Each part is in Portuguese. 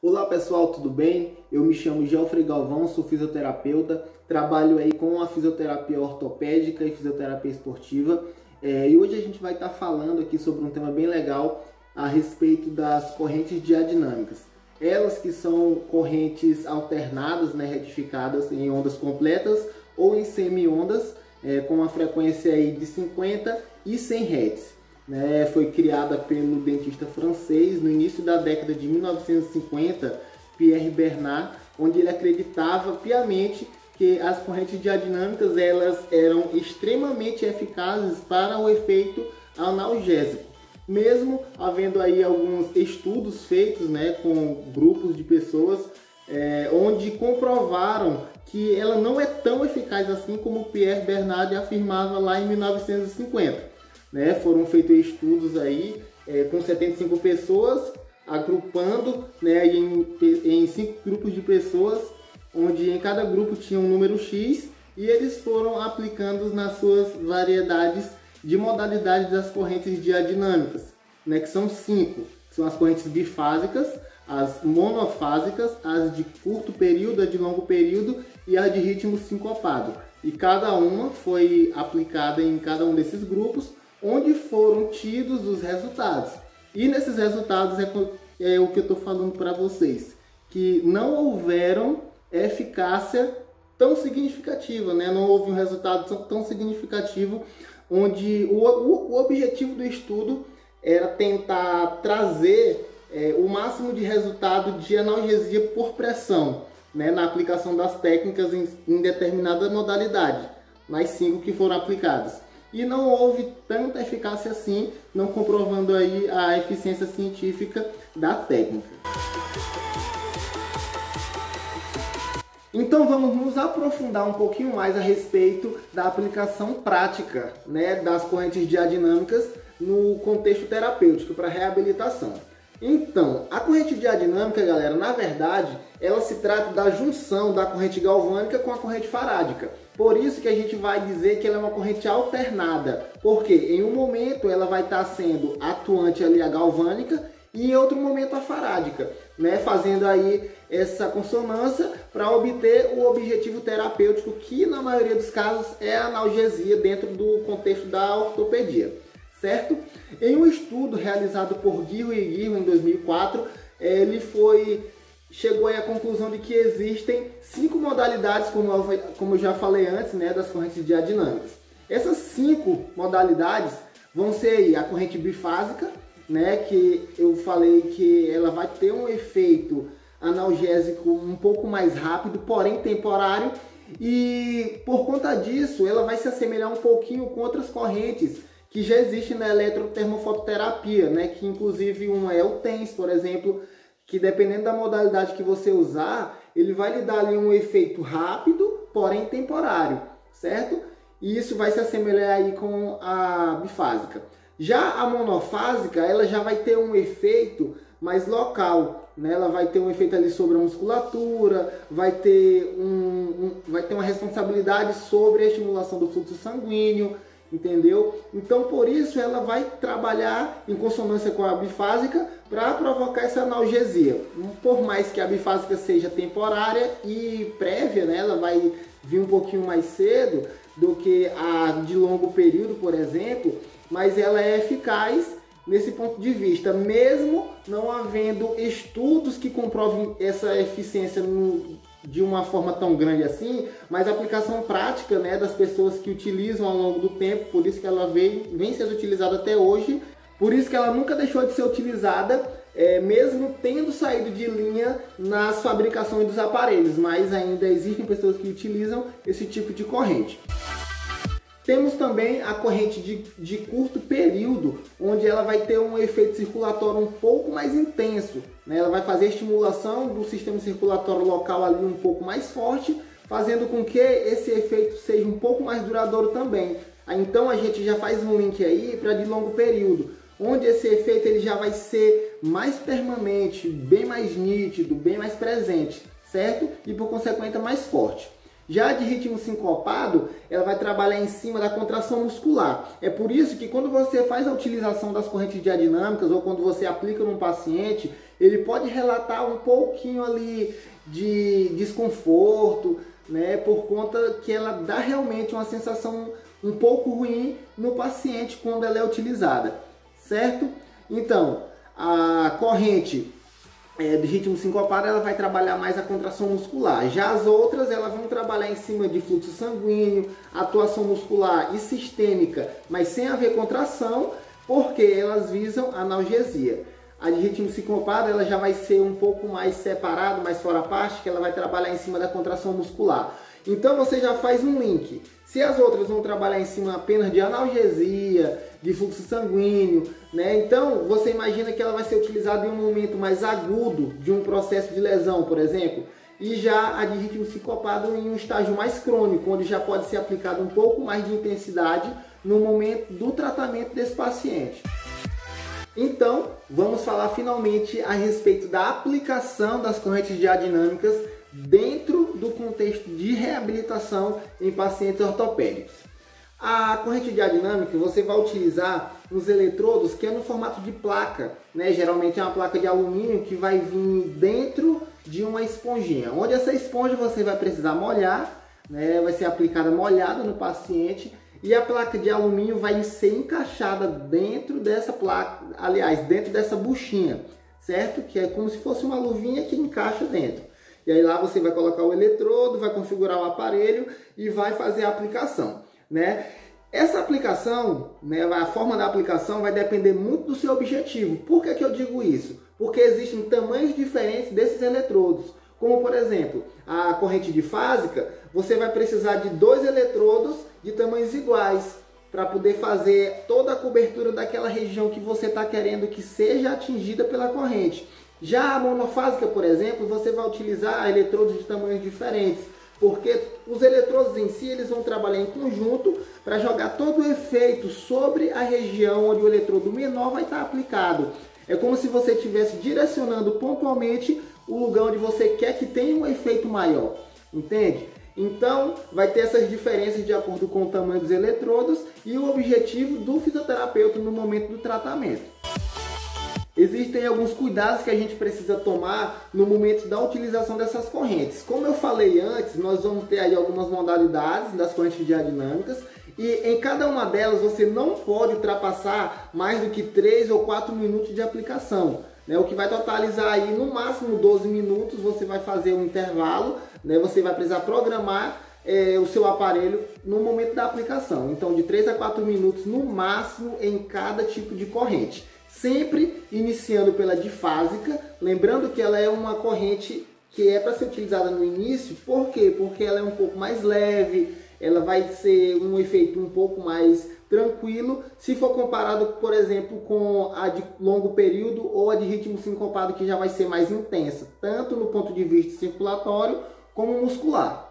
Olá pessoal, tudo bem? Eu me chamo Geoffrey Galvão, sou fisioterapeuta, trabalho aí com a fisioterapia ortopédica e fisioterapia esportiva e hoje a gente vai estar falando aqui sobre um tema bem legal a respeito das correntes diadinâmicas. Elas que são correntes alternadas, retificadas em ondas completas ou em semi-ondas com uma frequência aí de 50 e 100 Hz. Foi criada pelo dentista francês no início da década de 1950, Pierre Bernard, onde ele acreditava piamente que as correntes diadinâmicas elas eram extremamente eficazes para o efeito analgésico. Mesmo havendo aí alguns estudos feitos com grupos de pessoas onde comprovaram que ela não é tão eficaz assim como Pierre Bernard afirmava lá em 1950. Foram feitos estudos aí com 75 pessoas, agrupando em 5 grupos de pessoas, onde em cada grupo tinha um número X, e eles foram aplicando nas suas variedades de modalidades das correntes diadinâmicas, que são 5, que são as correntes bifásicas, as monofásicas, as de curto período, as de longo período e as de ritmo sincopado. E cada uma foi aplicada em cada um desses grupos, onde foram tidos os resultados. E nesses resultados é o que eu estou falando para vocês, que não houveram eficácia tão significativa, não houve um resultado tão significativo, onde o objetivo do estudo era tentar trazer o máximo de resultado de analgesia por pressão, na aplicação das técnicas em determinada modalidade, nas 5 que foram aplicadas. E não houve tanta eficácia assim, não comprovando aí a eficiência científica da técnica. Então vamos nos aprofundar um pouquinho mais a respeito da aplicação prática das correntes diadinâmicas no contexto terapêutico para reabilitação. Então, a corrente diadinâmica, galera, na verdade, ela se trata da junção da corrente galvânica com a corrente farádica. Por isso que a gente vai dizer que ela é uma corrente alternada, porque em um momento ela vai estar sendo atuante ali a galvânica e em outro momento a farádica, fazendo aí essa consonância para obter o objetivo terapêutico, que na maioria dos casos é a analgesia dentro do contexto da ortopedia. Certo? Em um estudo realizado por Guirro e Guirro em 2004, ele chegou à conclusão de que existem 5 modalidades, como eu já falei antes, das correntes diadinâmicas. Essas 5 modalidades vão ser aí a corrente bifásica, que eu falei que ela vai ter um efeito analgésico um pouco mais rápido, porém temporário, e por conta disso ela vai se assemelhar um pouquinho com outras correntes que já existe na eletrotermofototerapia, que inclusive uma é o TENS, por exemplo, que dependendo da modalidade que você usar, ele vai lhe dar ali um efeito rápido, porém temporário, certo? E isso vai se assemelhar aí com a bifásica. Já a monofásica, ela já vai ter um efeito mais local, ela vai ter um efeito ali sobre a musculatura, vai ter uma responsabilidade sobre a estimulação do fluxo sanguíneo, entendeu? Então por isso ela vai trabalhar em consonância com a bifásica para provocar essa analgesia. Por mais que a bifásica seja temporária e prévia, ela vai vir um pouquinho mais cedo do que a de longo período, por exemplo, mas ela é eficaz nesse ponto de vista, mesmo não havendo estudos que comprovem essa eficiência de uma forma tão grande assim, mas a aplicação prática das pessoas que utilizam ao longo do tempo, por isso que ela vem sendo utilizada até hoje, por isso que ela nunca deixou de ser utilizada, mesmo tendo saído de linha nas fabricações dos aparelhos, mas ainda existem pessoas que utilizam esse tipo de corrente. Temos também a corrente de curto período, onde ela vai ter um efeito circulatório um pouco mais intenso. Ela vai fazer a estimulação do sistema circulatório local ali um pouco mais forte, fazendo com que esse efeito seja um pouco mais duradouro também. Então a gente já faz um link aí para de longo período, onde esse efeito ele já vai ser mais permanente, bem mais nítido, bem mais presente, certo? E por consequência mais forte. Já de ritmo sincopado, ela vai trabalhar em cima da contração muscular. É por isso que quando você faz a utilização das correntes diadinâmicas ou quando você aplica num paciente ele pode relatar um pouquinho ali de desconforto, né, por conta que ela dá realmente uma sensação um pouco ruim no paciente quando ela é utilizada, certo? Então, a corrente de ritmo sincopado, ela vai trabalhar mais a contração muscular. Já as outras, elas vão trabalhar em cima de fluxo sanguíneo, atuação muscular e sistêmica, mas sem haver contração, porque elas visam analgesia. A de ritmo sincopado, ela já vai ser um pouco mais separado, mais fora a parte, que ela vai trabalhar em cima da contração muscular. Então você já faz um link. Se as outras vão trabalhar em cima apenas de analgesia, de fluxo sanguíneo, né? Então você imagina que ela vai ser utilizada em um momento mais agudo de um processo de lesão, por exemplo. E já a de ritmo sincopado em um estágio mais crônico, onde já pode ser aplicado um pouco mais de intensidade no momento do tratamento desse paciente. Então, vamos falar finalmente a respeito da aplicação das correntes diadinâmicas dentro do contexto de reabilitação em pacientes ortopédicos. A corrente diadinâmica você vai utilizar os eletrodos que é no formato de placa, né? Geralmente é uma placa de alumínio que vai vir dentro de uma esponjinha, onde essa esponja você vai precisar molhar, né? Vai ser aplicada molhada no paciente e a placa de alumínio vai ser encaixada dentro dessa placa, aliás, dentro dessa buchinha, certo? Que é como se fosse uma luvinha que encaixa dentro. E aí lá você vai colocar o eletrodo, vai configurar o aparelho e vai fazer a aplicação, né? Essa aplicação, né, a forma da aplicação vai depender muito do seu objetivo. Por que eu digo isso? Porque existem tamanhos diferentes desses eletrodos. Como, por exemplo, a corrente difásica, você vai precisar de 2 eletrodos de tamanhos iguais para poder fazer toda a cobertura daquela região que você está querendo que seja atingida pela corrente. Já a monofásica, por exemplo, você vai utilizar eletrodos de tamanhos diferentes, porque os eletrodos em si eles vão trabalhar em conjunto para jogar todo o efeito sobre a região onde o eletrodo menor vai estar aplicado. É como se você estivesse direcionando pontualmente o lugar onde você quer que tenha um efeito maior, entende? Então, vai ter essas diferenças de acordo com o tamanho dos eletrodos e o objetivo do fisioterapeuta no momento do tratamento. Existem alguns cuidados que a gente precisa tomar no momento da utilização dessas correntes. Como eu falei antes, nós vamos ter aí algumas modalidades das correntes diadinâmicas e em cada uma delas você não pode ultrapassar mais do que 3 ou 4 minutos de aplicação, né? O que vai totalizar aí no máximo 12 minutos. Você vai fazer um intervalo, né? Você vai precisar programar o seu aparelho no momento da aplicação. Então de 3 a 4 minutos no máximo em cada tipo de corrente. Sempre iniciando pela difásica, lembrando que ela é uma corrente que é para ser utilizada no início. Por quê? Porque ela é um pouco mais leve, ela vai ser um efeito um pouco mais tranquilo, se for comparado, por exemplo, com a de longo período ou a de ritmo sincopado, que já vai ser mais intensa, tanto no ponto de vista circulatório como muscular.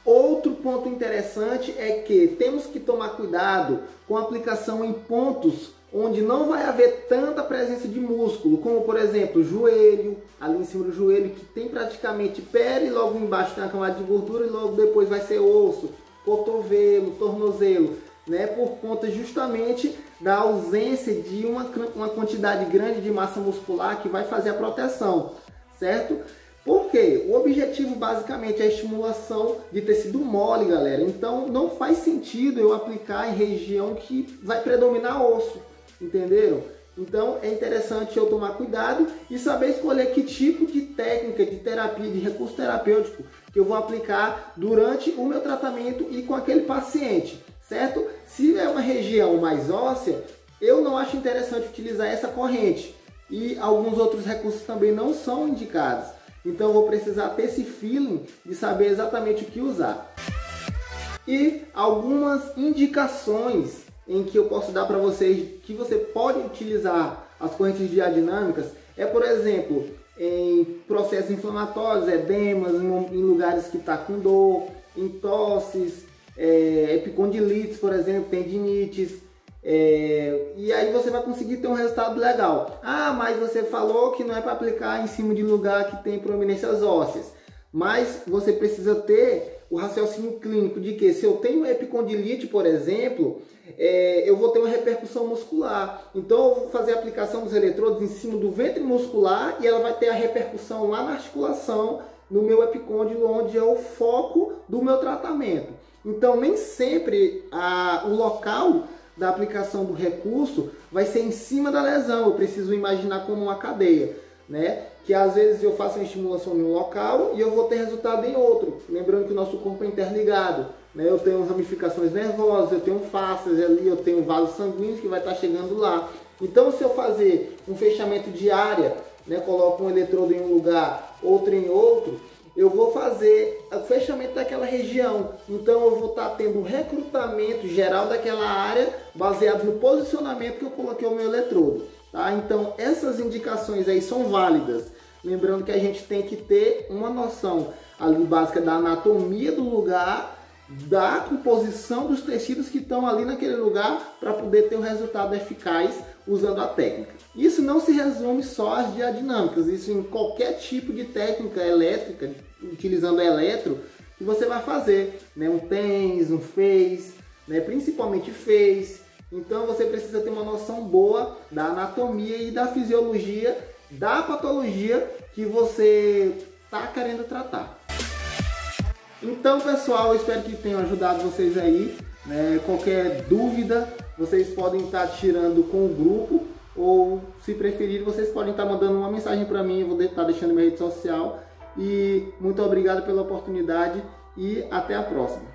Outro ponto interessante é que temos que tomar cuidado com a aplicação em pontos onde não vai haver tanta presença de músculo, como por exemplo o joelho, ali em cima do joelho, que tem praticamente pele, logo embaixo tem uma camada de gordura e logo depois vai ser osso, cotovelo, tornozelo, né? Por conta justamente da ausência de uma quantidade grande de massa muscular que vai fazer a proteção, certo? Por quê? O objetivo basicamente é a estimulação de tecido mole, galera. Então não faz sentido eu aplicar em região que vai predominar osso. Entenderam? Então é interessante eu tomar cuidado e saber escolher que tipo de técnica, de terapia, de recurso terapêutico que eu vou aplicar durante o meu tratamento e com aquele paciente, certo? Se é uma região mais óssea, eu não acho interessante utilizar essa corrente e alguns outros recursos também não são indicados. Então eu vou precisar ter esse feeling de saber exatamente o que usar. E algumas indicações em que eu posso dar para vocês que você pode utilizar as correntes diadinâmicas é, por exemplo, em processos inflamatórios, edemas, em lugares que está com dor, em tosses, epicondilites, por exemplo, tendinites, e aí você vai conseguir ter um resultado legal. Ah, mas você falou que não é para aplicar em cima de lugar que tem proeminências ósseas. mas você precisa ter o raciocínio clínico de que se eu tenho epicondilite, por exemplo, eu vou ter uma repercussão muscular. Então eu vou fazer a aplicação dos eletrodos em cima do ventre muscular e ela vai ter a repercussão lá na articulação, no meu epicôndilo, onde é o foco do meu tratamento. Então nem sempre o local da aplicação do recurso vai ser em cima da lesão. Eu preciso imaginar como uma cadeia, né? Que às vezes eu faço uma estimulação em um local e eu vou ter resultado em outro. Lembrando que o nosso corpo é interligado, né? Eu tenho ramificações nervosas, eu tenho fáscias ali, eu tenho vasos sanguíneos que vai estar chegando lá. Então se eu fazer um fechamento de área, né? Coloco um eletrodo em um lugar, outro em outro, eu vou fazer o fechamento daquela região. Então eu vou estar tendo um recrutamento geral daquela área baseado no posicionamento que eu coloquei o meu eletrodo. Tá? Então essas indicações aí são válidas. Lembrando que a gente tem que ter uma noção ali básica da anatomia do lugar, da composição dos tecidos que estão ali naquele lugar para poder ter um resultado eficaz usando a técnica. Isso não se resume só às diadinâmicas, isso em qualquer tipo de técnica elétrica, utilizando eletro, que você vai fazer, né? Um TENS, um FEIS, né? Principalmente FEIS. Então você precisa ter uma noção boa da anatomia e da fisiologia da patologia que você está querendo tratar. Então, pessoal, eu espero que tenham ajudado vocês aí, né? Qualquer dúvida, vocês podem estar tirando com o grupo, ou se preferir, vocês podem estar mandando uma mensagem para mim, eu vou estar deixando minha rede social. E muito obrigado pela oportunidade e até a próxima.